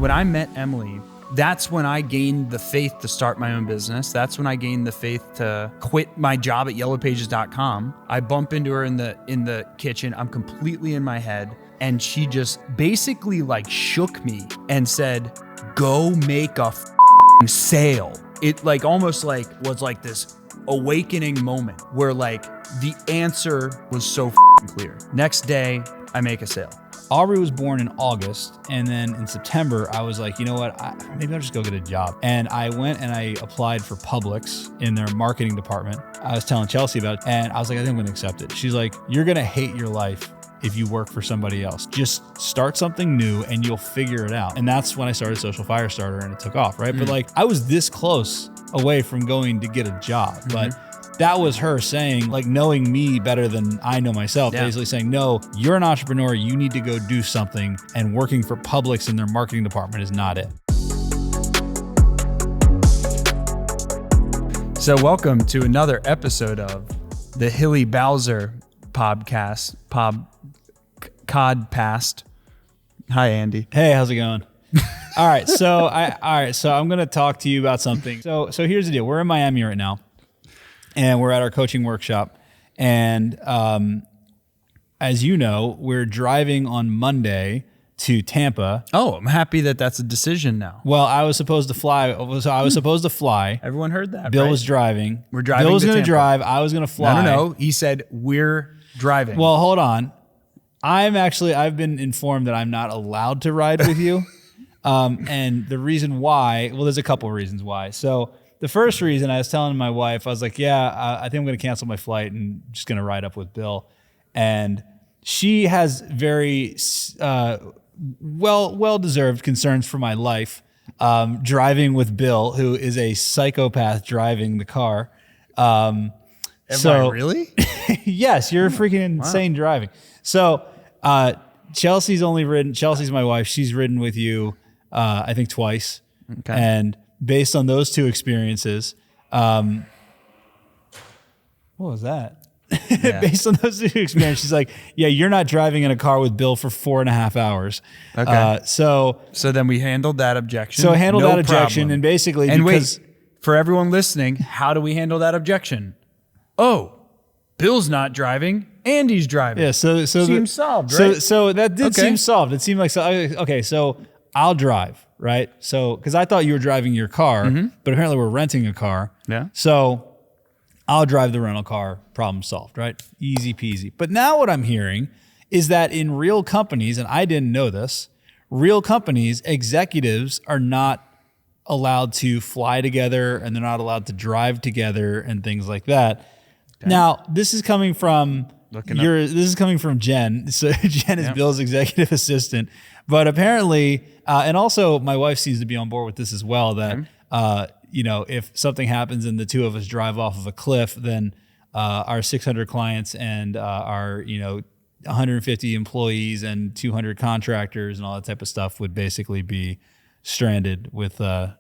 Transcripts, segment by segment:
when I met Emily, that's when I gained the faith to start my own business. That's when I gained the faith to quit my job at yellowpages.com. I bump into her in the kitchen. I'm completely in my head. And she just basically like shook me and said, go make a sale. It like almost like was like this awakening moment where like the answer was so clear. Next day, I make a sale. Aubrey was born in August, and then in September, I was like, you know what, maybe I'll just go get a job. And I went and I applied for Publix in their marketing department. I was telling Chelsea about it, and I was like, I think I'm gonna accept it. She's like, you're gonna hate your life if you work for somebody else. Just start something new and you'll figure it out. And that's when I started Social Firestarter and it took off, right? But like, I was this close away from going to get a job, but that was her saying, like, knowing me better than I know myself, basically saying, no, you're an entrepreneur, you need to go do something, and working for Publix in their marketing department is not it. So welcome to another episode of the Bill Hauser Podcast, Codpast. Hi, Andy. Hey, how's it going? All right, so I'm gonna talk to you about something. So here's the deal. We're in Miami right now, and we're at our coaching workshop. And as you know, we're driving on Monday to Tampa. Oh, I'm happy that that's a decision now. Well, I was supposed to fly. Everyone heard that. Bill right? was driving. We're driving. Bill was going to Tampa. drive. I was going to fly. No. He said we're driving. Well, hold on. I've been informed that I'm not allowed to ride with you. And the reason why, well, there's a couple of reasons why. So the first reason, I was telling my wife, I was like, I think I'm going to cancel my flight and just going to ride up with Bill. And she has very well-deserved concerns for my life, driving with Bill, who is a psychopath driving the car. Am I really? Yes, you're freaking insane driving. So Chelsea's my wife. She's ridden with you, I think twice. Okay. And based on those two experiences, what was that? Yeah. Based on those two experiences, she's like, yeah, you're not driving in a car with Bill for 4.5 hours. Okay. So then we handled that objection. So I handled that problem. objection, and basically, and because wait, for everyone listening, how do we handle that objection? Oh, Bill's not driving, Andy's driving. Yeah, so seems solved, right? So that did seem solved. It seemed like so I'll drive, right? So because I thought you were driving your car, but apparently we're renting a car. Yeah. So I'll drive the rental car, problem solved, right? Easy peasy. But now what I'm hearing is that in real companies, and I didn't know this, real companies, executives are not allowed to fly together and they're not allowed to drive together and things like that. Okay. Now, this is coming from Jen. So Jen is Bill's executive assistant. But apparently, and also my wife seems to be on board with this as well, that if something happens and the two of us drive off of a cliff, then our 600 clients and our 150 employees and 200 contractors and all that type of stuff would basically be stranded with no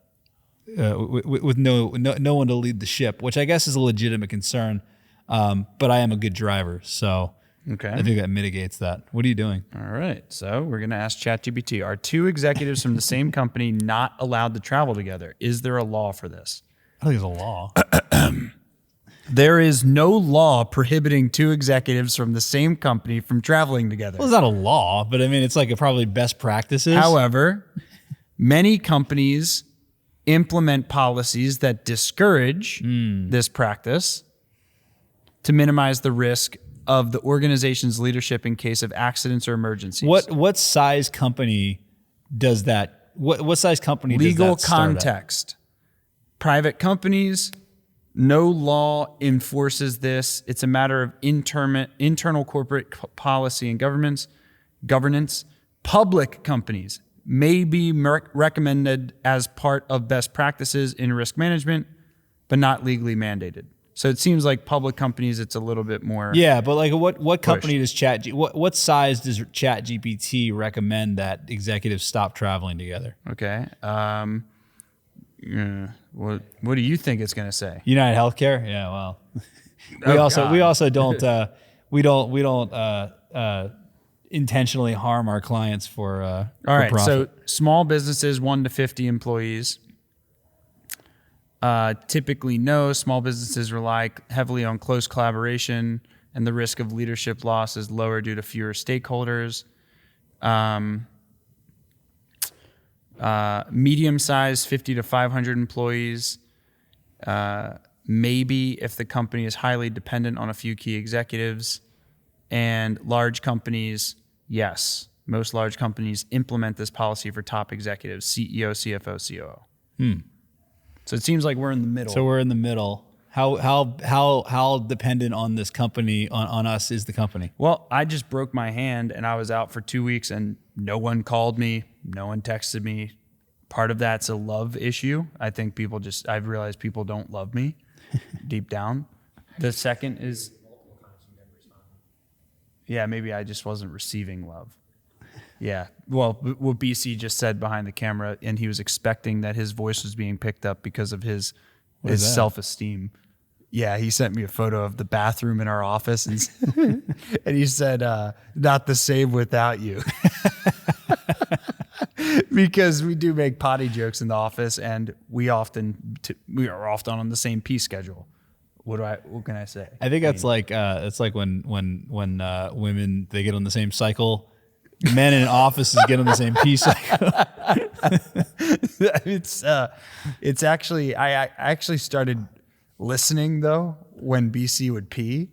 one to lead the ship, which I guess is a legitimate concern. But I am a good driver, so I think that mitigates that. What are you doing? All right, so we're going to ask ChatGPT, are two executives from the same company not allowed to travel together? Is there a law for this? I think there's a law. There is no law prohibiting two executives from the same company from traveling together. Well, it's not a law, but I mean, it's like probably best practices. However, many companies implement policies that discourage this practice to minimize the risk of the organization's leadership in case of accidents or emergencies. What size company does that? What size company Legal does that start context. Private companies, no law enforces this. It's a matter of internal corporate policy and governance. Public companies may be recommended as part of best practices in risk management, but not legally mandated. So it seems like public companies, it's a little bit more. Yeah, but like what company does what size does ChatGPT recommend that executives stop traveling together? Okay. What do you think it's going to say? United Healthcare? Yeah, well. we also don't intentionally harm our clients for All right. profit. So small businesses, 1 to 50 employees. Typically, no. Small businesses rely heavily on close collaboration, and the risk of leadership loss is lower due to fewer stakeholders. Medium-sized, 50 to 500 employees. Maybe if the company is highly dependent on a few key executives. And large companies, yes. Most large companies implement this policy for top executives, CEO, CFO, COO. So it seems like we're in the middle. So we're in the middle. How dependent on this company, on us is the company? Well, I just broke my hand and I was out for 2 weeks and no one called me. No one texted me. Part of that's a love issue. I think I've realized people don't love me deep down. The second is, yeah, maybe I just wasn't receiving love. Yeah. Well, what BC just said behind the camera, and he was expecting that his voice was being picked up because of his self-esteem. Yeah, he sent me a photo of the bathroom in our office, and he said, "Not the same without you," because we do make potty jokes in the office, and we are often on the same pee schedule. What can I say? I think it's like when women, they get on the same cycle. Men in offices get on the same pee cycle. It's actually, I actually started listening though when BC would pee,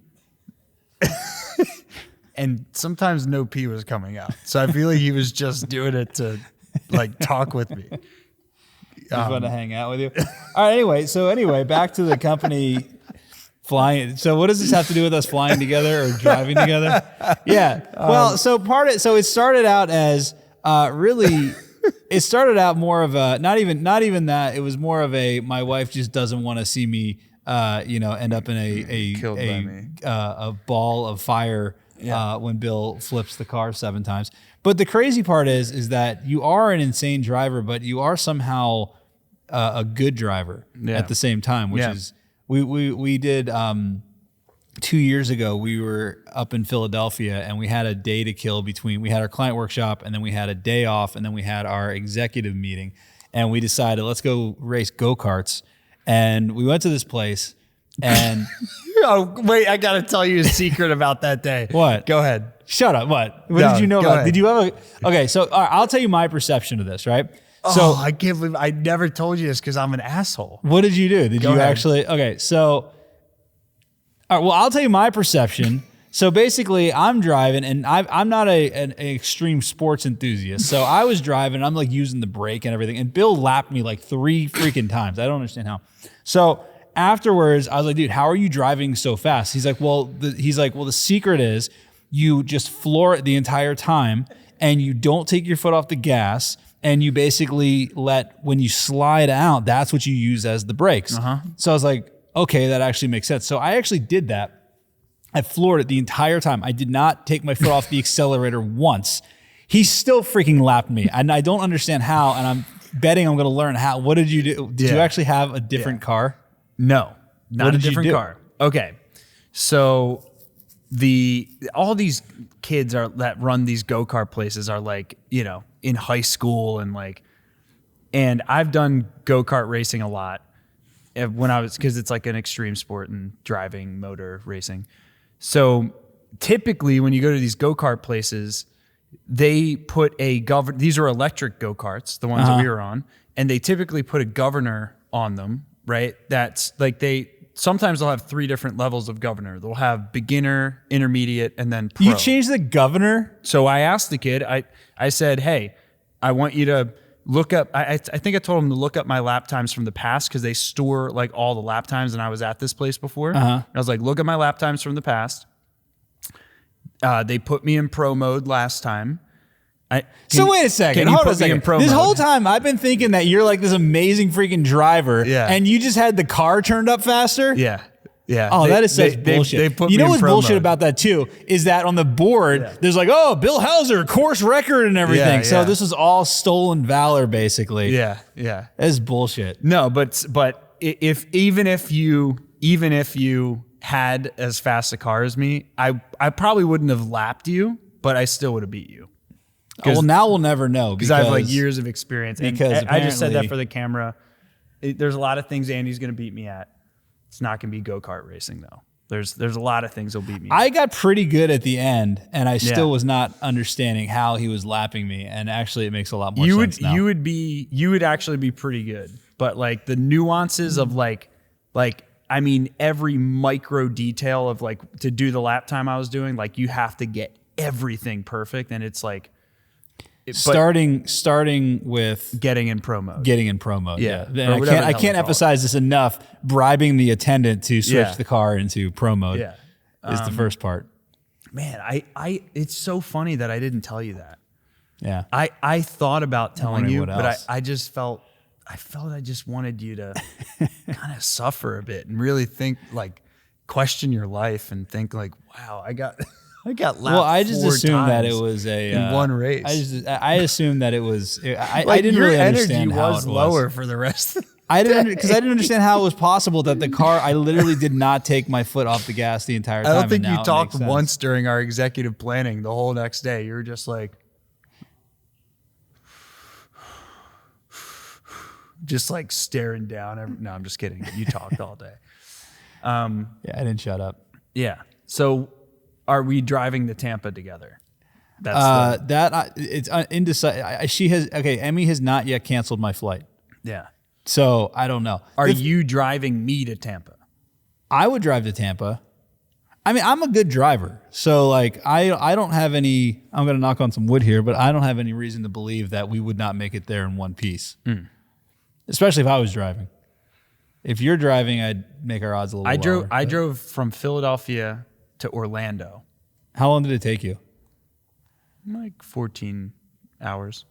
and sometimes no pee was coming out. So I feel like he was just doing it to like talk with me. Just want to hang out with you. All right. Anyway, back to the company. Flying. So what does this have to do with us flying together or driving together? Yeah. Well, so it started out as it started out more of a, not even that. It was more of a, my wife just doesn't want to see me, end up in a ball of fire when Bill flips the car 7 times. But the crazy part is that you are an insane driver, but you are somehow a good driver at the same time, which is, We did 2 years ago. We were up in Philadelphia and we had a day to kill between. We had our client workshop and then we had a day off and then we had our executive meeting, and we decided let's go race go-karts. And we went to this place and oh wait, I gotta tell you a secret about that day. What? Go ahead. Shut up. What did you know about? Ahead. Did you have a? Okay, so all right, I'll tell you my perception of this. Right. So I can't believe I never told you this because I'm an asshole. What did you do? Did you actually? Okay, so all right, well, I'll tell you my perception. So basically, I'm driving, and I'm not an extreme sports enthusiast. So I was driving, I'm like using the brake and everything, and Bill lapped me like 3 freaking times. I don't understand how. So afterwards, I was like, dude, how are you driving so fast? He's like, well, the secret is you just floor it the entire time, and you don't take your foot off the gas. And you basically when you slide out, that's what you use as the brakes. So I was like, okay, that actually makes sense. So I actually did that. I floored it the entire time. I did not take my foot off the accelerator once. He still freaking lapped me. And I don't understand how, and I'm betting I'm going to learn how. What did you do? Did you actually have a different car? No, not a different car. Okay. So all these kids that run these go-kart places are like, in high school and I've done go-kart racing a lot because it's like an extreme sport and driving motor racing. So typically when you go to these go-kart places, they put these are electric go-karts, the ones that we were on, and they typically put a governor on them, right? That's like sometimes they'll have 3 different levels of governor. They'll have beginner, intermediate, and then pro. You changed the governor? So I asked the kid, I said, hey, I want you to look up, I think I told him to look up my lap times from the past because they store like all the lap times, and I was at this place before. I was like, look at my lap times from the past. They put me in pro mode last time. So wait a second. Hold on a second. This whole time I've been thinking that you're like this amazing freaking driver, and you just had the car turned up faster? Yeah. Yeah. Oh, that is such bullshit. They put you me know in what's pro bullshit mode. about that too is that on the board there's like, oh, Bill Hauser course record and everything. So this is all stolen valor basically. Yeah. Yeah. That's bullshit. No, but even if you had as fast a car as me, I probably wouldn't have lapped you but I still would have beat you. Well, now we'll never know because I have like years of experience. And because I just said that for the camera. There's a lot of things Andy's going to beat me at. It's not going to be go-kart racing though. There's a lot of things he'll beat me. I got pretty good at the end, and I still was not understanding how he was lapping me. And actually, it makes a lot more sense now. You would actually be pretty good, but like the nuances of like I mean every micro detail of like to do the lap time I was doing, like you have to get everything perfect, and it's like starting with getting in pro mode. Yeah. And I can't emphasize this enough. Bribing the attendant to switch the car into pro mode is the first part. Man, I it's so funny that I didn't tell you that. Yeah. I thought about telling you, but I just felt I just wanted you to kind of suffer a bit and really think like question your life and think like, wow, I got lapped. Well, I just assumed that it was in one race. I assumed that it was. I didn't really understand how it was. Lower for the rest. I didn't understand how it was possible that the car. I literally did not take my foot off the gas the entire time. I don't think you talked once during our executive planning. The whole next day, you were just like staring down. No, I'm just kidding. You talked all day. Yeah, I didn't shut up. Yeah. So. Are we driving to Tampa together? It's indecisive. Emmy has not yet canceled my flight. Yeah. So I don't know. Are you driving me to Tampa? I would drive to Tampa. I mean, I'm a good driver. So like I don't have any, I'm going to knock on some wood here, but I don't have any reason to believe that we would not make it there in one piece. Especially if I was driving. If you're driving, I'd make our odds a little lower. I drove from Philadelphia to Orlando. How long did it take you? Like 14 hours.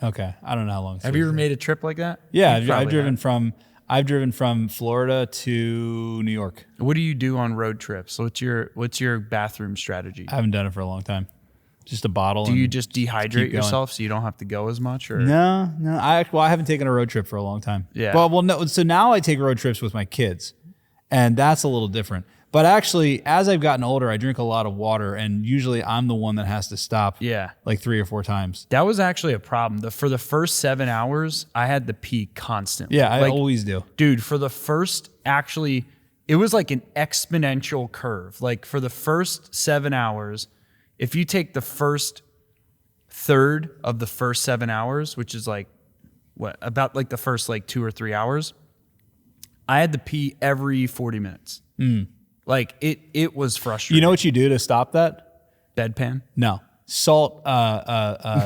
Okay, I don't know how long. Have you ever made a trip like that? Yeah, I've driven from Florida to New York. What do you do on road trips? What's your bathroom strategy? I haven't done it for a long time. Just a bottle. Do you just dehydrate yourself so you don't have to go as much? Or no. I haven't taken a road trip for a long time. Yeah. Well, no. So now I take road trips with my kids, and that's a little different. But actually, as I've gotten older, I drink a lot of water, and usually I'm the one that has to stop like 3 or 4 times. That was actually a problem. For the first 7 hours, I had to pee constantly. Yeah, I always do. Dude, for the first, actually, it was like an exponential curve. Like for the first 7 hours, if you take the first third of the first 7 hours, which is like, about like the first like 2 or 3 hours, I had to pee every 40 minutes. Like it was frustrating. You know what you do to stop that? Bedpan? No. Salt,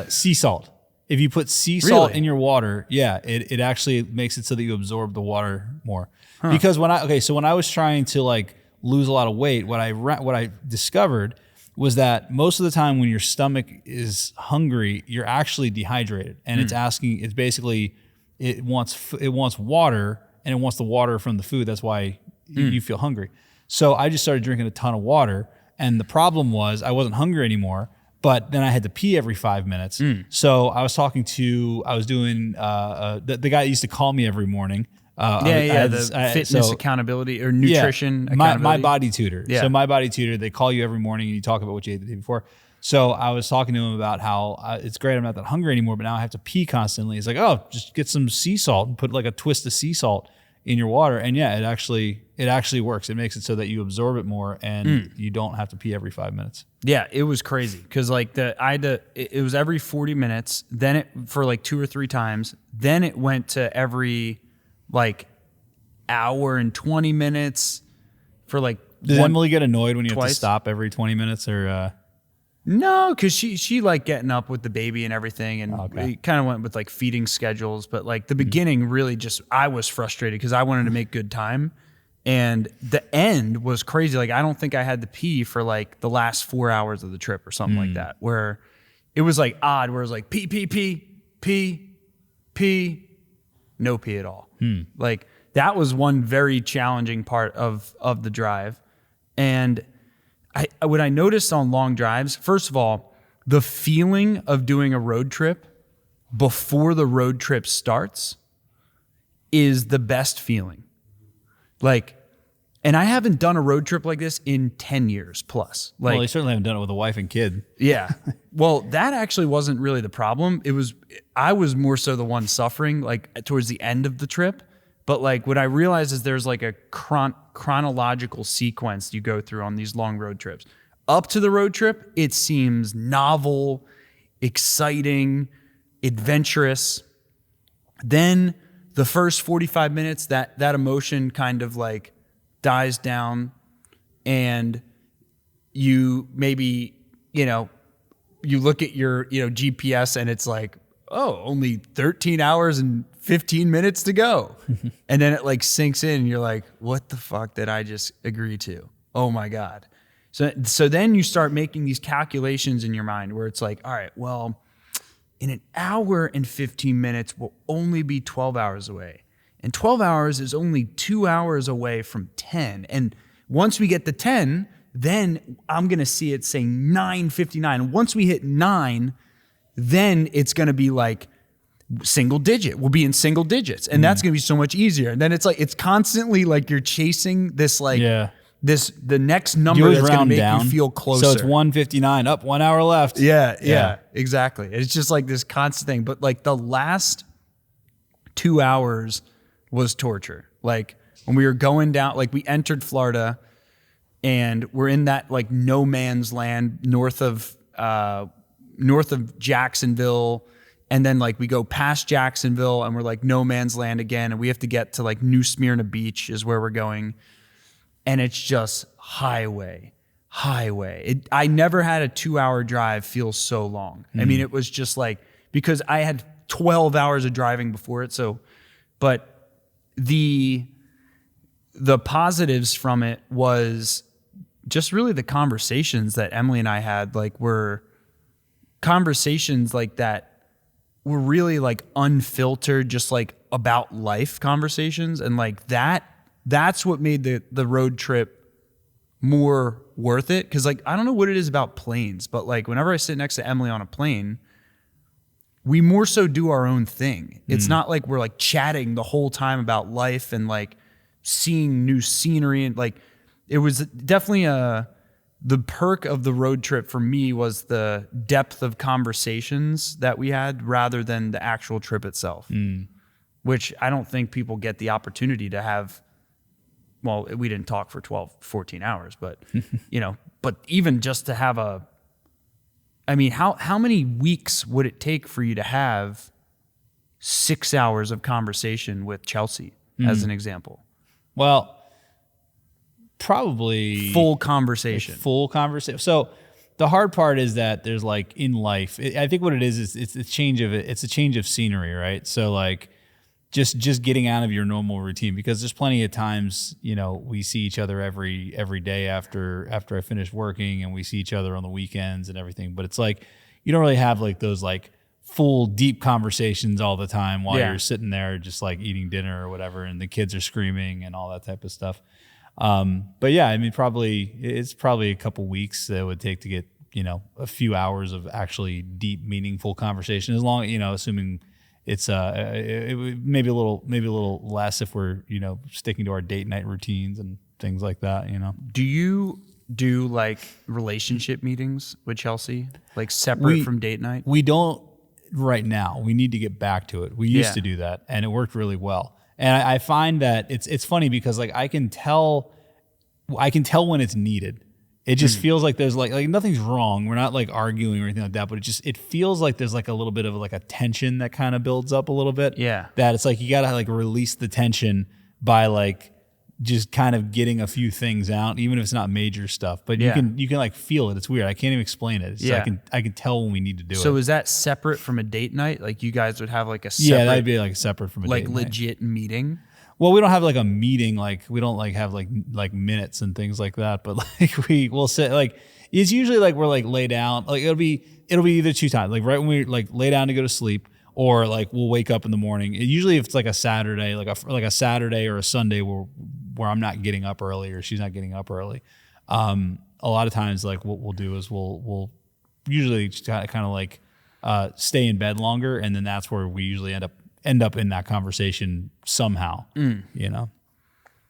sea salt. If you put sea salt in your water, it actually makes it so that you absorb the water more. Because when I was trying to like lose a lot of weight, what I discovered was that most of the time when your stomach is hungry, you're actually dehydrated, and it wants water, and it wants the water from the food. That's why you feel hungry. So I just started drinking a ton of water, and the problem was I wasn't hungry anymore, but then I had to pee every 5 minutes. So I was doing the guy that used to call me every morning. The fitness accountability or nutrition accountability. My body tutor. Yeah. So my body tutor, they call you every morning and you talk about what you ate the day before. So I was talking to him about how it's great I'm not that hungry anymore, but now I have to pee constantly. He's like, oh, just get some sea salt and put like a twist of sea salt in your water, and it actually works. It makes it so that you absorb it more, and you don't have to pee every 5 minutes. Yeah, it was crazy because like it was every 40 minutes. Then it for like 2 or 3 times. Then it went to every like hour and 20 minutes for like. Does Emily get annoyed when you have to stop every 20 minutes or? No, because she like getting up with the baby and everything, and we kind of went with like feeding schedules. But like the beginning, really just I was frustrated because I wanted to make good time, and the end was crazy. Like I don't think I had to pee for like the last 4 hours of the trip or something like that, where it was like odd, where it was like pee, no pee at all. Like that was one very challenging part of the drive, and. What I noticed on long drives, first of all, the feeling of doing a road trip before the road trip starts is the best feeling. Like And I haven't done a road trip like this in 10 years plus. Like, well, you certainly haven't done it with a wife and kid. Yeah. Well, that actually wasn't really the problem. I was more so the one suffering like towards the end of the trip. But like what I realized is there's like a chronological sequence you go through on these long road trips. Up to the road trip, it seems novel, exciting, adventurous. Then the first 45 minutes, that emotion kind of like dies down, and you maybe, you look at your, GPS and it's like, oh, only 13 hours and 15 minutes to go. And then it like sinks in and you're like, what the fuck did I just agree to? Oh my God. So then you start making these calculations in your mind where it's like, all right, well, in an hour and 15 minutes will only be 12 hours away. And 12 hours is only 2 hours away from 10. And once we get to 10, then I'm going to see it say 9:59. Once we hit 9, then it's going to be like single digit. We'll be in single digits. And that's going to be so much easier. And then it's like, it's constantly like you're chasing this like, the next number that's going to make you feel closer. So it's 1:59, up 1 hour left. Yeah, exactly. It's just like this constant thing. But like the last 2 hours was torture. Like when we were going down, like we entered Florida and we're in that like no man's land north of Jacksonville. And then like we go past Jacksonville and we're like no man's land again. And we have to get to like New Smyrna Beach is where we're going. And it's just highway. I never had a 2 hour drive feel so long. I mean, it was just like, because I had 12 hours of driving before it. So, but the positives from it was just really the conversations that Emily and I had, like were conversations like that were really like unfiltered, just like about life conversations. And like that's what made the road trip more worth it. Cause like, I don't know what it is about planes, but like whenever I sit next to Emily on a plane, we more so do our own thing. It's not like we're like chatting the whole time about life and like seeing new scenery. And like, it was definitely the perk of the road trip for me was the depth of conversations that we had rather than the actual trip itself, which I don't think people get the opportunity to have. Well, we didn't talk for 12, 14 hours, but but even just to have how many weeks would it take for you to have 6 hours of conversation with Chelsea as an example? Well, probably full conversation. So the hard part is that there's like in life, I think what it is it's a change of scenery, right? So like just getting out of your normal routine, because there's plenty of times, we see each other every day after I finish working, and we see each other on the weekends and everything. But it's like, you don't really have like those like full deep conversations all the time while you're sitting there just like eating dinner or whatever, and the kids are screaming and all that type of stuff. But yeah, I mean, it's probably a couple weeks that it would take to get, a few hours of actually deep, meaningful conversation, as long, assuming it's maybe a little less if we're sticking to our date night routines and things like that. Do you do like relationship meetings with Chelsea, like separate from date night? We don't right now. We need to get back to it. We used to do that, and it worked really well. And I find that it's funny because like I can tell when it's needed. It just feels like there's like nothing's wrong. We're not like arguing or anything like that, but it feels like there's like a little bit of like a tension that kind of builds up a little bit. Yeah. That it's like you got to like release the tension by like just kind of getting a few things out, even if it's not major stuff. But you can like feel it. It's weird. I can't even explain it. I can tell when we need to do it. So is that separate from a date night? Like you guys would have like a separate, that'd be like separate from a date night. Like legit meeting? Well, we don't have like a meeting, like we don't like have like minutes and things like that, but like we'll sit like it's usually like we're like lay down, like it'll be either two times, like right when we like lay down to go to sleep, or like we'll wake up in the morning. Usually if it's like a Saturday, like a Saturday or a Sunday where I'm not getting up early or she's not getting up early. A lot of times like what we'll do is we'll usually just kind of like stay in bed longer, and then that's where we usually end up in that conversation somehow,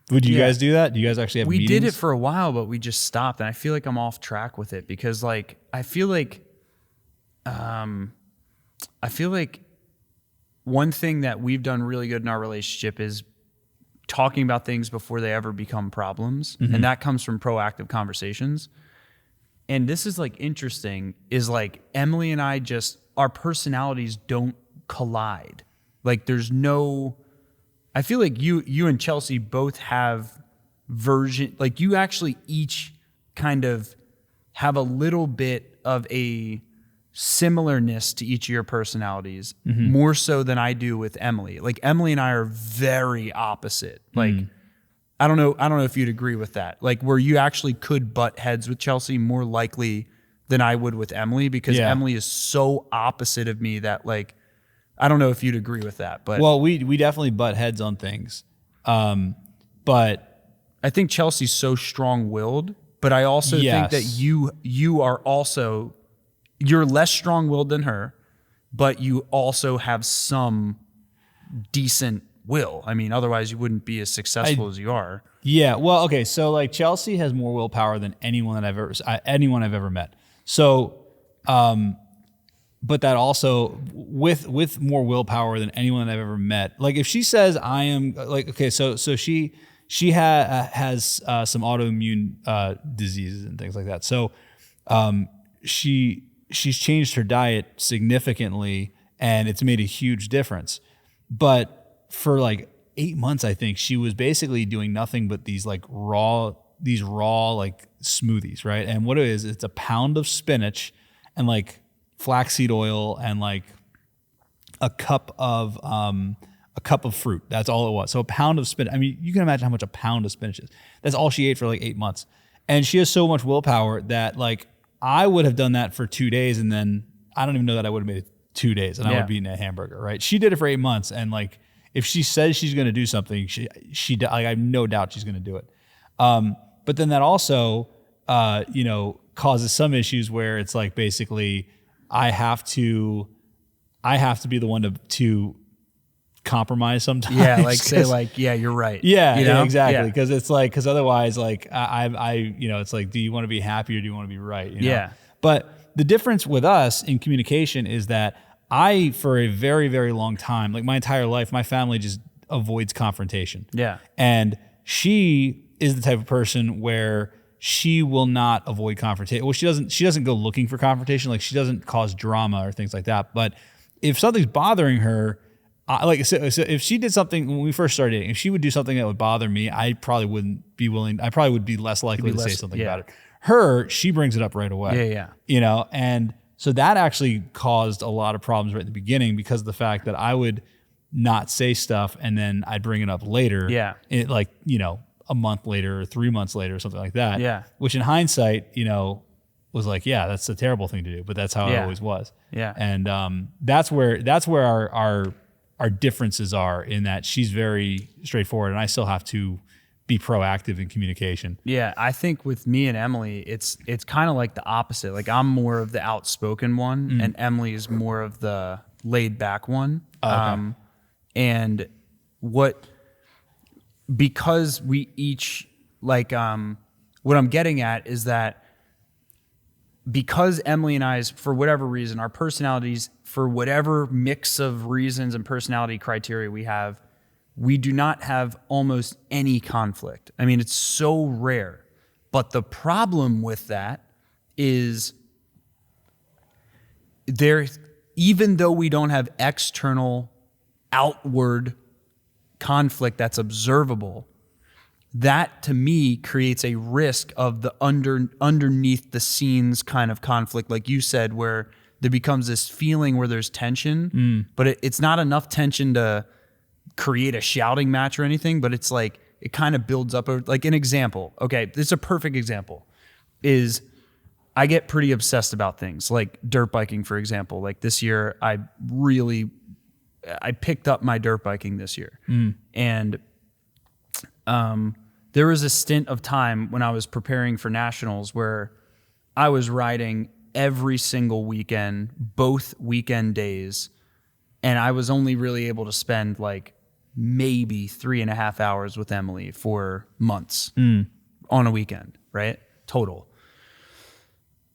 Would you guys do that? Do you guys actually have we meetings? did it for a while, but we just stopped. And I feel like I'm off track with it because like, I feel like one thing that we've done really good in our relationship is talking about things before they ever become problems. Mm-hmm. And that comes from proactive conversations. And this is like interesting is like Emily and I our personalities don't collide. Like there's no, I feel like you and Chelsea both have like you actually each kind of have a little bit of a similarness to each of your personalities, more so than I do with Emily. Like Emily and I are very opposite. Like I don't know if you'd agree with that. Like where you actually could butt heads with Chelsea more likely than I would with Emily because Emily is so opposite of me that like I don't know if you'd agree with that. But well, we definitely butt heads on things. But I think Chelsea's so strong-willed, but I also think that you are also you're less strong-willed than her, but you also have some decent will. I mean, otherwise you wouldn't be as successful as you are. Yeah. Well, okay. So like Chelsea has more willpower than anyone I've ever met. So, but that also with more willpower than anyone that I've ever met. Like if she says I am like, okay, so she has some autoimmune diseases and things like that. So, she's changed her diet significantly and it's made a huge difference. But for like 8 months, I think she was basically doing nothing but these raw like smoothies, right? And what it is, it's a pound of spinach and like flaxseed oil and like a cup of fruit. That's all it was. So a pound of spinach. I mean, you can imagine how much a pound of spinach is. That's all she ate for like 8 months. And she has so much willpower that like I would have done that for 2 days and then I don't even know that I would have made it 2 days and I would have eaten a hamburger, right? She did it for 8 months and like if she says she's going to do something, she I have no doubt she's going to do it. But then that also, causes some issues where it's like basically I have to be the one to compromise sometimes. Yeah, like say like, yeah, you're right. Yeah, you know? exactly. Because it's like, because otherwise, like it's like, do you want to be happy or do you want to be right? You know? Yeah. But the difference with us in communication is that I, for a very, very long time, like my entire life, my family just avoids confrontation. Yeah. And she is the type of person where she will not avoid confrontation. Well, she doesn't go looking for confrontation. Like she doesn't cause drama or things like that. But if something's bothering her, so if she did something when we first started dating, if she would do something that would bother me, I probably wouldn't be willing. I probably would be less likely to say something about it. She brings it up right away. Yeah. And so that actually caused a lot of problems right in the beginning because of the fact that I would not say stuff and then I'd bring it up later. Yeah. A month later or 3 months later or something like that. Yeah. Which in hindsight, was like, yeah, that's a terrible thing to do, but that's how it always was. Yeah. And that's where our differences are in that she's very straightforward and I still have to be proactive in communication. Yeah, I think with me and Emily, it's kind of like the opposite. Like I'm more of the outspoken one and Emily is more of the laid back one. Okay. Because we each like what I'm getting at is that because Emily and I's, for whatever reason, our personalities, for whatever mix of reasons and personality criteria we do not have almost any conflict. I mean, it's so rare. But the problem with that is even though we don't have external, outward conflict that's observable, that to me creates a risk of the underneath the scenes kind of conflict, like you said, where there becomes this feeling where there's tension, but it's not enough tension to create a shouting match or anything, but it's like it kind of builds up. Like an example, okay, this is a perfect example, is I get pretty obsessed about things like dirt biking, for example. Like this year, I picked up my dirt biking this year. And there was a stint of time when I was preparing for nationals where I was riding every single weekend, both weekend days, and I was only really able to spend like maybe 3.5 hours with Emily for months on a weekend, right? Total.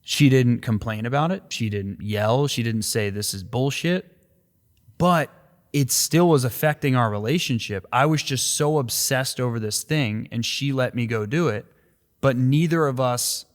She didn't complain about it. She didn't yell. She didn't say this is bullshit, but it still was affecting our relationship. I was just so obsessed over this thing, and she let me go do it, but neither of us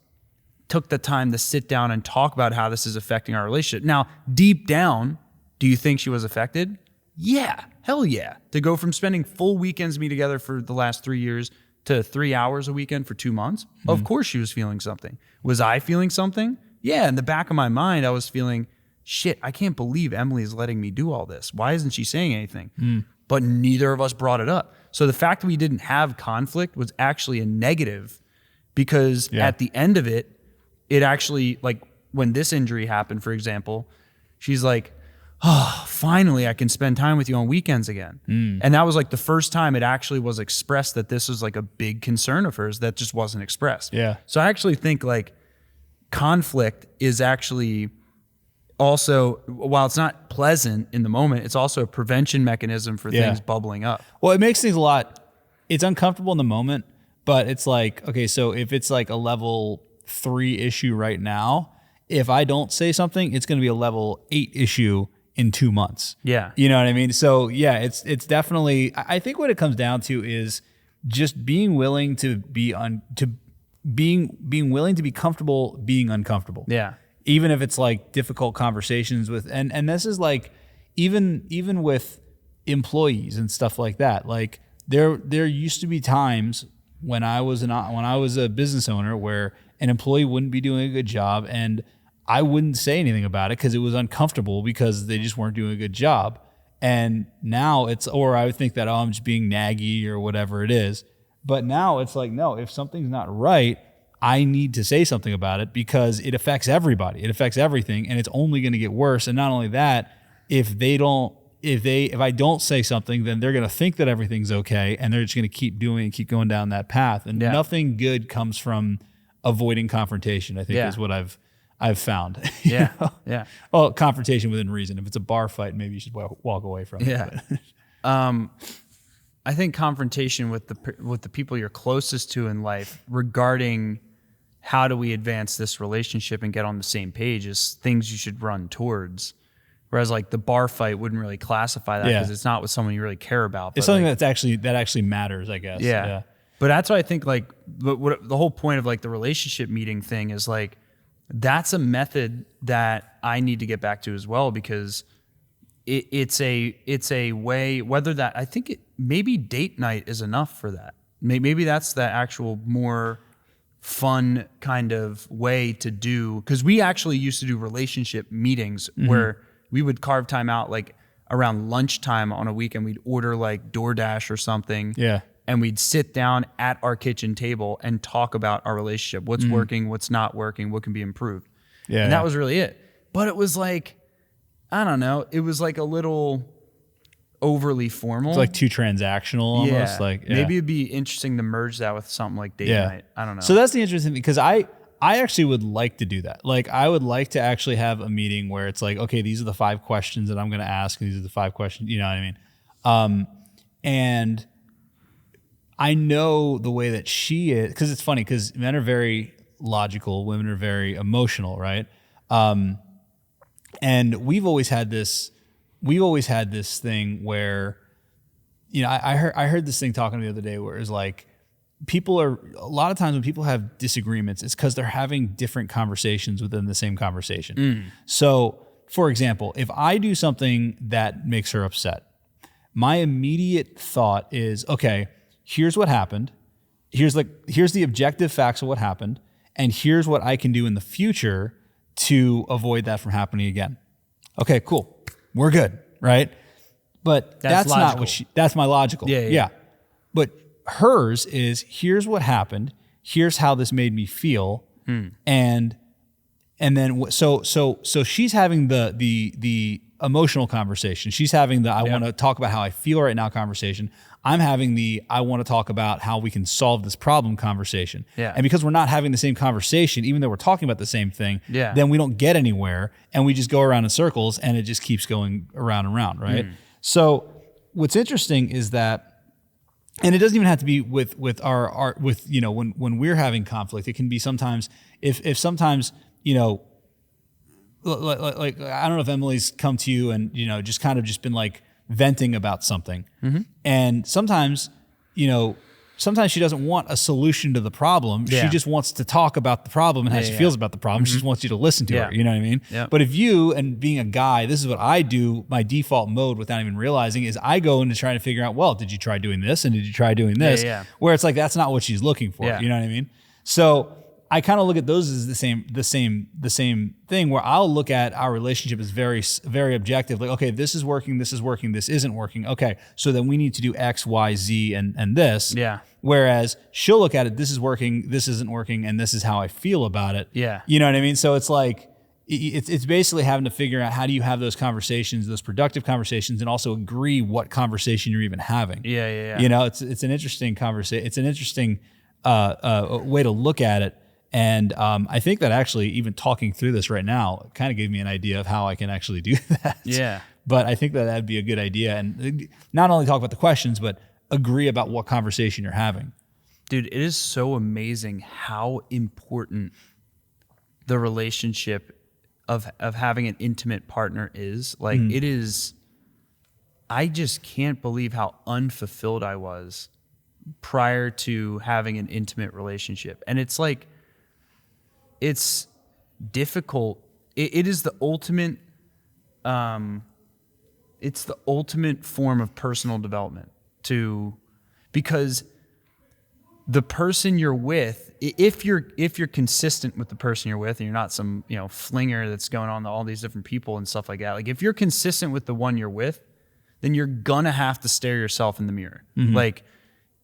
took the time to sit down and talk about how this is affecting our relationship. Now, deep down, do you think she was affected? Yeah, hell yeah. To go from spending full weekends me together for the last 3 years to 3 hours a weekend for 2 months, of course she was feeling something. Was I feeling something? Yeah, in the back of my mind, I was feeling, shit, I can't believe Emily is letting me do all this. Why isn't she saying anything? But neither of us brought it up. So the fact that we didn't have conflict was actually a negative, because at the end of it, it actually, like when this injury happened, for example, she's like, oh, finally I can spend time with you on weekends again. And that was like the first time it actually was expressed that this was like a big concern of hers that just wasn't expressed. Yeah. So I actually think like conflict is actually also, while it's not pleasant in the moment, it's also a prevention mechanism for things bubbling up. Well, it makes things it's uncomfortable in the moment, but it's like, okay, so if it's like a level 3 issue right now, if I don't say something, it's going to be a level 8 issue in 2 months. Yeah. You know what I mean? So yeah, it's definitely, I think what it comes down to is just being willing to be being willing to be comfortable being uncomfortable. Yeah. Even if it's like difficult conversations with, and this is like, even with employees and stuff like that, like there used to be times when I was a business owner where an employee wouldn't be doing a good job and I wouldn't say anything about it because it was uncomfortable because they just weren't doing a good job. And now or I would think that, oh, I'm just being naggy or whatever it is. But now it's like, no, if something's not right, I need to say something about it because it affects everybody. It affects everything, and it's only going to get worse. And not only that, if I don't say something, then they're going to think that everything's okay, and they're just going to keep going down that path. And nothing good comes from avoiding confrontation, I think is what I've found. Yeah. Yeah. Well, confrontation within reason. If it's a bar fight, maybe you should walk away from it. Yeah. I think confrontation with the people you're closest to in life regarding how do we advance this relationship and get on the same page is things you should run towards. Whereas like the bar fight wouldn't really classify that because it's not with someone you really care about. It's something that actually matters, I guess. Yeah. But that's why I think like the whole point of like the relationship meeting thing is like, that's a method that I need to get back to as well, because it's a way, whether that, I think maybe date night is enough for that. Maybe that's the actual more fun kind of way to do, because we actually used to do relationship meetings where we would carve time out like around lunchtime on a weekend. We'd order like DoorDash or something. Yeah. And we'd sit down at our kitchen table and talk about our relationship. What's working, what's not working, what can be improved. Yeah. And that was really it. But it was like, I don't know, it was like a little overly formal. It's like too transactional almost. Maybe it'd be interesting to merge that with something like date night. I don't know. So that's the interesting thing, because I actually would like to do that. Like I would like to actually have a meeting where it's like, okay, these are the 5 questions that I'm going to ask. These are the 5 questions, you know what I mean? And I know the way that she is, because it's funny, because men are very logical, women are very emotional, right? And we've always had this thing where, you know, I heard this thing talking the other day where it's like, a lot of times when people have disagreements, it's because they're having different conversations within the same conversation. So, for example, if I do something that makes her upset, my immediate thought is, okay, here's what happened. Here's the objective facts of what happened. And here's what I can do in the future to avoid that from happening again. Okay, cool. We're good, right? But that's not what that's my logical. Yeah. But hers is, here's what happened. Here's how this made me feel. And then so she's having the emotional conversation. She's having the I want to talk about how I feel right now conversation. I'm having the I want to talk about how we can solve this problem conversation. Yeah. And because we're not having the same conversation, even though we're talking about the same thing, then we don't get anywhere and we just go around in circles and it just keeps going around and around, right? So what's interesting is that, and it doesn't even have to be with when we're having conflict. It can be sometimes if sometimes, like I don't know if Emily's come to you and, just kind of just been like venting about something. Mm-hmm. And sometimes she doesn't want a solution to the problem. Yeah. She just wants to talk about the problem and how she feels about the problem. Mm-hmm. She just wants you to listen to her. You know what I mean? Yeah. But if you, and being a guy, this is what I do, my default mode without even realizing is I go into trying to figure out, well, did you try doing this? And did you try doing this? Yeah. Where it's like, that's not what she's looking for. Yeah. You know what I mean? So I kind of look at those as the same thing, where I'll look at our relationship as very, very objective. Like, okay, this is working, this isn't working. Okay, so then we need to do X, Y, Z, and this. Yeah. Whereas she'll look at it, this is working, this isn't working, and this is how I feel about it. Yeah. You know what I mean? So it's like, it's basically having to figure out how do you have those conversations, those productive conversations, and also agree what conversation you're even having. Yeah. It's an interesting conversation. It's an interesting way to look at it. And I think that actually, even talking through this right now, kind of gave me an idea of how I can actually do that. Yeah. But I think that that'd be a good idea. And not only talk about the questions, but agree about what conversation you're having. Dude, it is so amazing how important the relationship of having an intimate partner is. Like, it is, I just can't believe how unfulfilled I was prior to having an intimate relationship. And it's like, it's difficult. It is the ultimate, it's the ultimate form of personal development because the person you're with, if you're consistent with the person you're with and you're not some, flinger that's going on to all these different people and stuff like that. Like, if you're consistent with the one you're with, then you're gonna have to stare yourself in the mirror. Mm-hmm.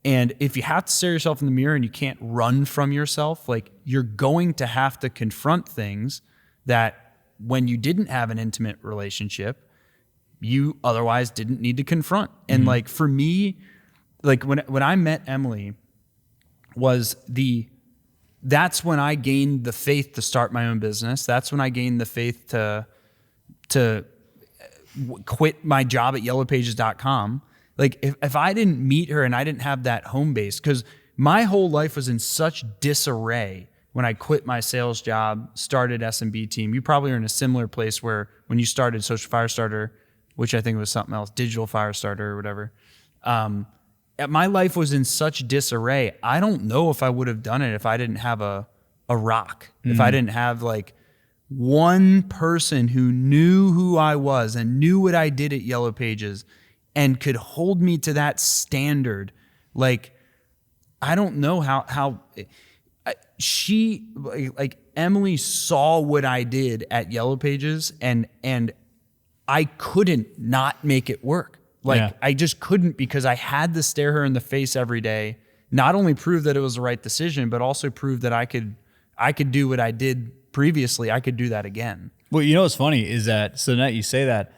And if you have to stare yourself in the mirror and you can't run from yourself, like, you're going to have to confront things that when you didn't have an intimate relationship, you otherwise didn't need to confront. And like, for me, like when I met Emily that's when I gained the faith to start my own business. That's when I gained the faith to quit my job at yellowpages.com. Like, if I didn't meet her and I didn't have that home base, because my whole life was in such disarray when I quit my sales job, started SMB team. You probably are in a similar place where when you started Social Firestarter, which I think was something else, Digital Firestarter or whatever. My life was in such disarray. I don't know if I would have done it if I didn't have a rock, if I didn't have like one person who knew who I was and knew what I did at Yellow Pages and could hold me to that standard. Like, I don't know how Emily saw what I did at Yellow Pages and I couldn't not make it work. I just couldn't, because I had to stare her in the face every day, not only prove that it was the right decision, but also prove that I could do what I did previously. I could do that again. Well, what's funny is that, so now you say that,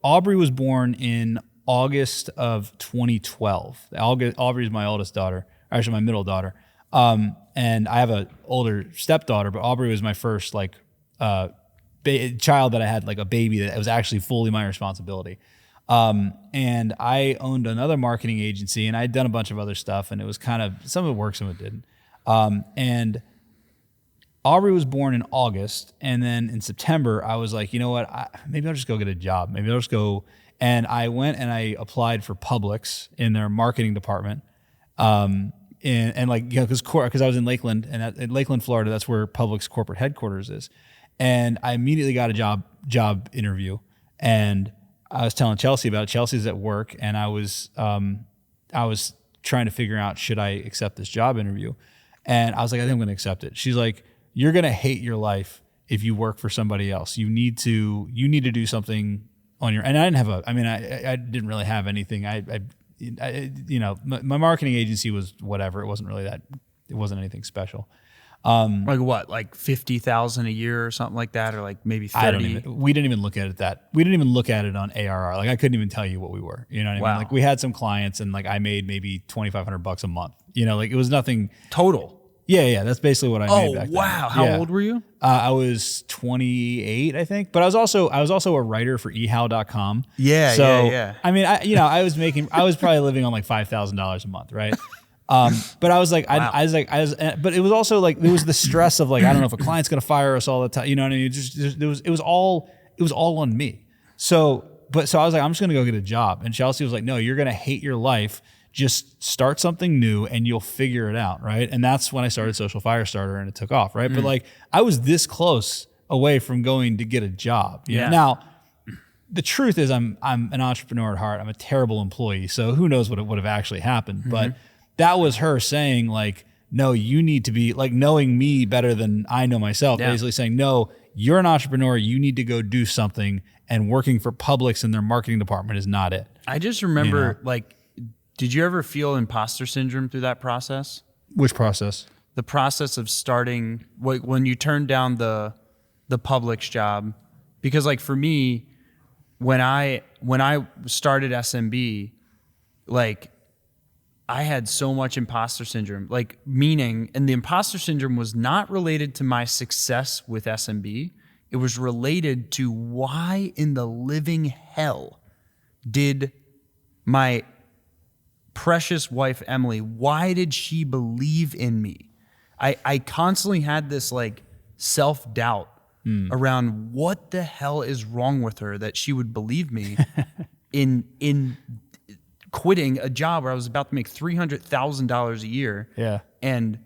Aubrey was born in August of 2012. Aubrey is my oldest daughter, actually my middle daughter. And I have an older stepdaughter, but Aubrey was my first child that I had, like a baby that was actually fully my responsibility. And I owned another marketing agency and I'd done a bunch of other stuff, and it was kind of, some of it worked, some of it didn't. And Aubrey was born in August, and then in September, I was like, you know what? Maybe I'll just go get a job. Maybe I'll just go. And I went and I applied for Publix in their marketing department. Because I was in Lakeland, and in Lakeland, Florida, that's where Publix corporate headquarters is. And I immediately got a job interview, and I was telling Chelsea about it. Chelsea's at work, and I was trying to figure out, should I accept this job interview? And I was like, I think I'm going to accept it. She's like, you're going to hate your life if you work for somebody else. You need to do something on your, and I didn't really have anything. My marketing agency was whatever. It wasn't anything special. Like what, like 50,000 a year or something like that, or like maybe 30? We didn't even look at it we didn't even look at it on ARR. Like, I couldn't even tell you what we were, you know what I mean? Like, we had some clients and like I made maybe $2,500 a month, like it was nothing total. Yeah. That's basically what I made back then. Oh, wow. How old were you? I was 28, I think, but I was also a writer for ehow.com. Yeah. I mean, I was probably living on like $5,000 a month. Right. But I was like, but it was also like, there was the stress of like, I don't know if a client's going to fire us all the time. You know what I mean? It was all on me. So I was like, I'm just going to go get a job. And Chelsea was like, no, you're going to hate your life. Just start something new and you'll figure it out. Right. And that's when I started Social Firestarter and it took off. Right. But like, I was this close away from going to get a job. You know? Now, the truth is I'm an entrepreneur at heart. I'm a terrible employee. So who knows what would have actually happened. But that was her saying like, no, you need to be like knowing me better than I know myself. Basically saying, no, you're an entrepreneur. You need to go do something, and working for Publix in their marketing department is not it. I just remember like, did you ever feel imposter syndrome through that process? Which process? The process of starting when you turned down the Publix job, because like for me, when I started SMB, like I had so much imposter syndrome, like meaning, and the imposter syndrome was not related to my success with SMB. It was related to why in the living hell did my precious wife, Emily, why did she believe in me? I constantly had this like self-doubt around what the hell is wrong with her that she would believe me in quitting a job where I was about to make $300,000 a year. Yeah. And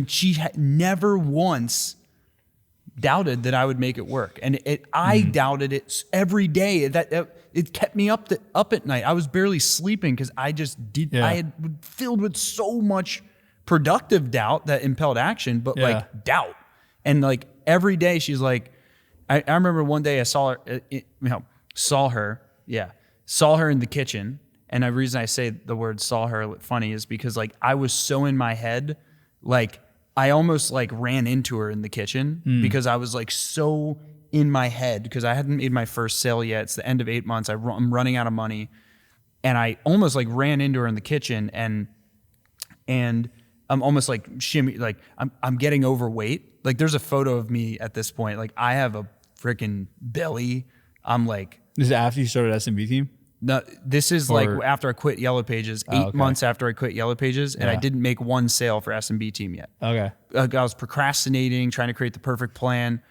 she had never once doubted that I would make it work. And I doubted it every day. It kept me up at night. I was barely sleeping because I had filled with so much productive doubt that impelled action, but like doubt. And like every day she's like, I remember one day I saw her in the kitchen. And the reason I say the word saw her funny is because like I was so in my head, like I almost like ran into her in the kitchen because I was like so in my head because I hadn't made my first sale yet. It's the end of 8 months. I'm running out of money, and I almost like ran into her in the kitchen, and I'm almost like shimmy, like I'm getting overweight. Like there's a photo of me at this point. Like I have a freaking belly. I'm like. This is after you started SMB team? No, this is like after I quit Yellow Pages, 8 months after I quit Yellow Pages, and I didn't make one sale for SMB team yet. Okay. I was procrastinating, trying to create the perfect plan.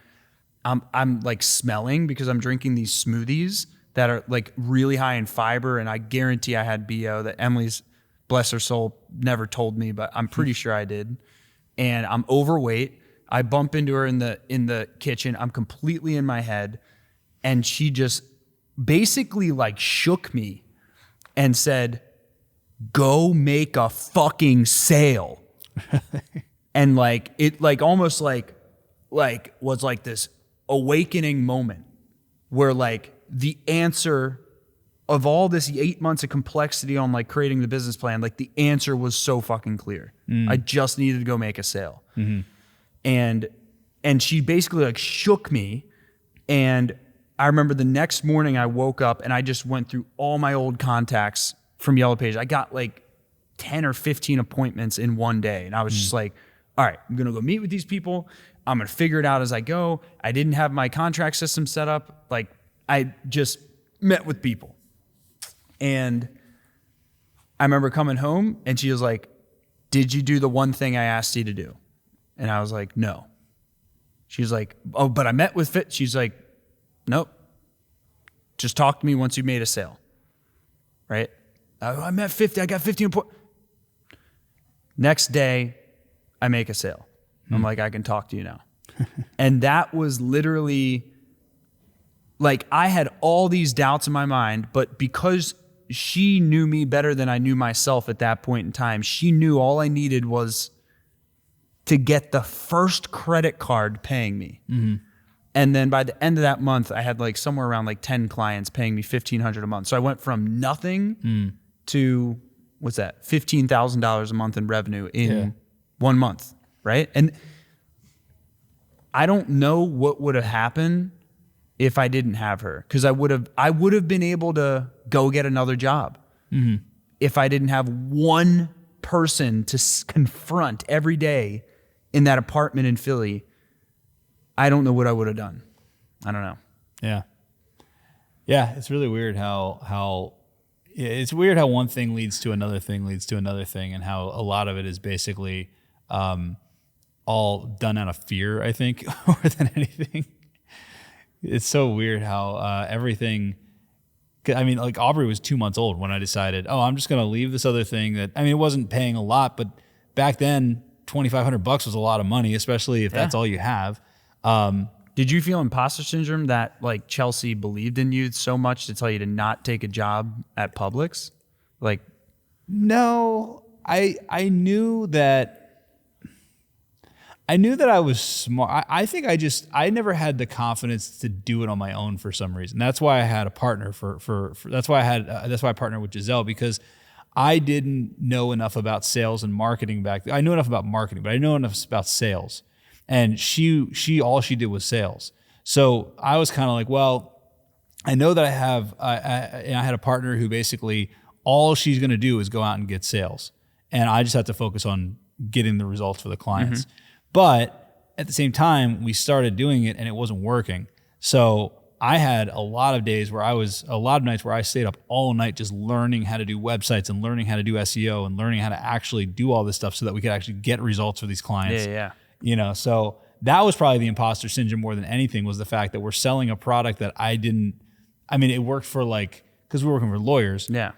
I'm like smelling because I'm drinking these smoothies that are like really high in fiber, and I guarantee I had BO that Emily's, bless her soul, never told me, but I'm pretty sure I did. And I'm overweight. I bump into her in the kitchen. I'm completely in my head, and she just basically like shook me and said, go make a fucking sale. And like, it like almost like was like this awakening moment where like the answer of all this 8 months of complexity on like creating the business plan, like the answer was so fucking clear. I just needed to go make a sale. And she basically like shook me, and I remember the next morning I woke up and I just went through all my old contacts from Yellow Pages. I got like 10 or 15 appointments in one day. And I was just like, all right, I'm going to go meet with these people. I'm going to figure it out as I go. I didn't have my contract system set up. Like I just met with people. And I remember coming home and she was like, did you do the one thing I asked you to do? And I was like, no. She was like, oh, but I met with Fit. She's like, nope. Just talk to me once you made a sale. Right? I met 50. I got 15. Next day, I make a sale. I'm like, I can talk to you now. And that was literally like I had all these doubts in my mind, but because she knew me better than I knew myself at that point in time, she knew all I needed was to get the first credit card paying me. And then by the end of that month, I had like somewhere around like 10 clients paying me $1,500 a month. So I went from nothing to, what's that? $15,000 a month in revenue in 1 month, right? And I don't know what would have happened if I didn't have her, because I would have been able to go get another job if I didn't have one person to confront every day in that apartment in Philly, I don't know what I would have done. I don't know. Yeah. Yeah. It's really weird how one thing leads to another thing, and how a lot of it is basically all done out of fear, I think, more than anything. It's so weird how everything, I mean, like Aubrey was 2 months old when I decided, I'm just going to leave this other thing that, I mean, it wasn't paying a lot, but back then $2,500 was a lot of money, especially if that's all you have. Did you feel imposter syndrome that like Chelsea believed in you so much to tell you to not take a job at Publix? Like, no, I knew that I was smart. I think I never had the confidence to do it on my own for some reason. That's why I had a partner that's why I partnered with Giselle, because I didn't know enough about sales and marketing back then. I knew enough about marketing, but I know enough about sales. And she all she did was sales. So I was kind of like, well, I know that I had a partner who basically all she's going to do is go out and get sales. And I just have to focus on getting the results for the clients. Mm-hmm. But at the same time, we started doing it and it wasn't working. So I had a lot of nights where I stayed up all night just learning how to do websites and learning how to do SEO and learning how to actually do all this stuff so that we could actually get results for these clients. Yeah. So that was probably the imposter syndrome more than anything, was the fact that we're selling a product that it worked for because we were working for lawyers. Yeah.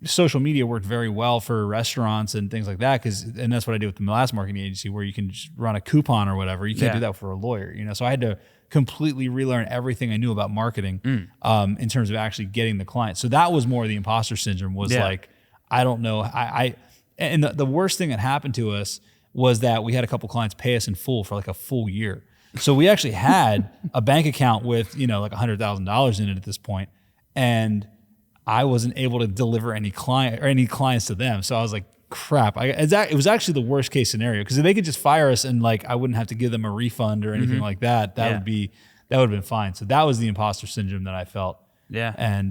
Social media worked very well for restaurants and things like that, and that's what I did with the last marketing agency, where you can just run a coupon or whatever. You can't do that for a lawyer, So I had to completely relearn everything I knew about marketing in terms of actually getting the client. So that was more the imposter syndrome, was like, I don't know. And the worst thing that happened to us was that we had a couple clients pay us in full for like a full year. So we actually had a bank account with, like $100,000 in it at this point. And I wasn't able to deliver any clients to them. So I was like, crap. It was actually the worst case scenario, because if they could just fire us and I wouldn't have to give them a refund or anything like that, that would have been fine. So that was the imposter syndrome that I felt. Yeah. And,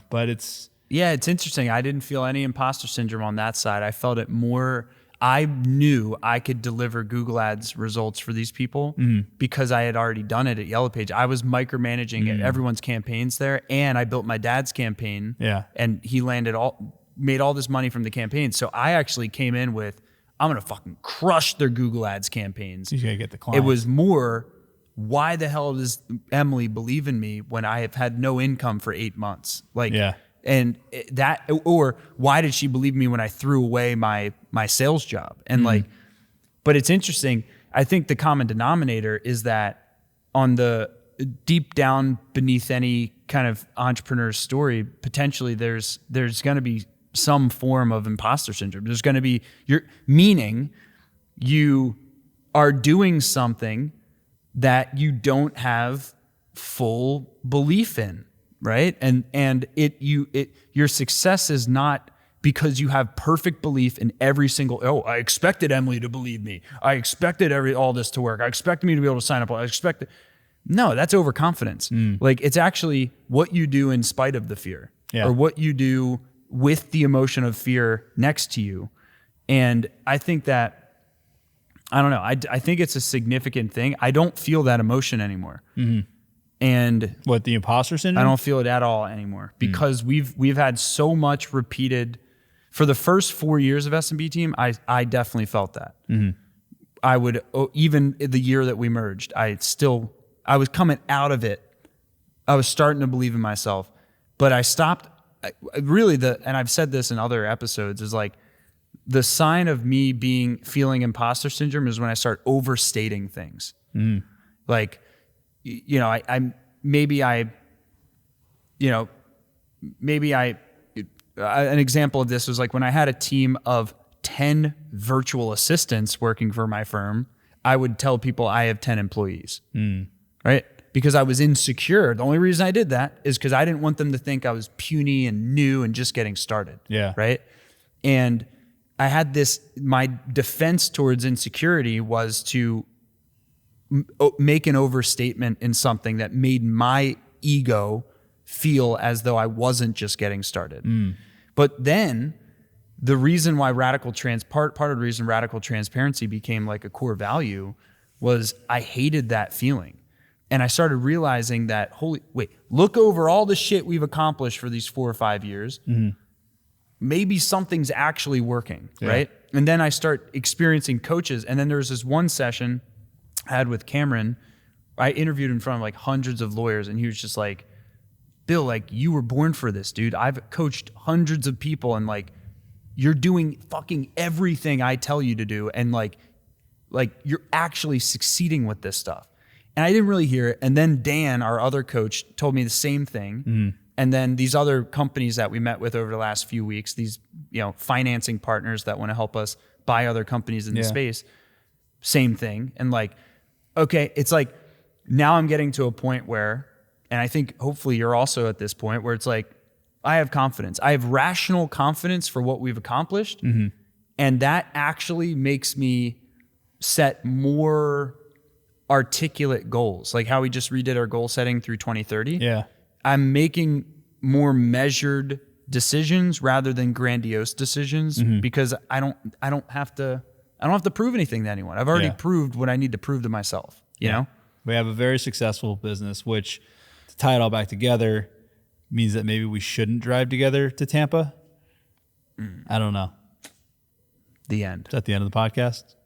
but it's interesting. I didn't feel any imposter syndrome on that side. I felt it more. I knew I could deliver Google Ads results for these people because I had already done it at Yellow Page. I was micromanaging everyone's campaigns there, and I built my dad's campaign. Yeah. And he made all this money from the campaign. So I actually came in with, I'm going to fucking crush their Google Ads campaigns. You got to get the clients. It was more, why the hell does Emily believe in me when I have had no income for 8 months? And that, or why did she believe me when I threw away my sales job? And but it's interesting. I think the common denominator is that on the deep down beneath any kind of entrepreneur's story, potentially there's going to be some form of imposter syndrome. There's going to be meaning you are doing something that you don't have full belief in. Right. And your success is not because you have perfect belief in every single, I expected Emily to believe me. I expected all this to work. I expected me to be able to sign up. No, that's overconfidence. It's actually what you do in spite of the fear, or what you do with the emotion of fear next to you. And I think that, I don't know. I think it's a significant thing. I don't feel that emotion anymore. Mm-hmm. And what, the imposter syndrome? I don't feel it at all anymore, because we've had so much repeated. For the first 4 years of SMB team, I definitely felt that. Mm-hmm. I would, even the year that we merged, I was coming out of it. I was starting to believe in myself, but I stopped. And I've said this in other episodes, is like the sign of me feeling imposter syndrome is when I start overstating things. Mm. An example of this was like when I had a team of 10 virtual assistants working for my firm, I would tell people I have 10 employees, right? Because I was insecure. The only reason I did that is because I didn't want them to think I was puny and new and just getting started. Yeah. Right. And I had my defense towards insecurity was to make an overstatement in something that made my ego feel as though I wasn't just getting started. But then the reason why part of the reason radical transparency became like a core value was I hated that feeling. And I started realizing that, look over all the shit we've accomplished for these 4 or 5 years. Maybe something's actually working, right? And then I start experiencing coaches. And then there was this one session I had with Cameron. I interviewed in front of like hundreds of lawyers, and he was just like, Bill, like, you were born for this, dude. I've coached hundreds of people, and like, you're doing fucking everything I tell you to do. And like you're actually succeeding with this stuff. And I didn't really hear it. And then Dan, our other coach, told me the same thing. And then these other companies that we met with over the last few weeks, these, financing partners that want to help us buy other companies in the space, same thing. And like, okay, it's like, now I'm getting to a point where, and I think hopefully you're also at this point where it's like, I have confidence. I have rational confidence for what we've accomplished. And that actually makes me set more articulate goals. Like how we just redid our goal setting through 2030. Yeah. I'm making more measured decisions rather than grandiose decisions because I don't have to prove anything to anyone. I've already proved what I need to prove to myself, you know? We have a very successful business, which, to tie it all back together, means that maybe we shouldn't drive together to Tampa. I don't know. The end. Is that the end of the podcast?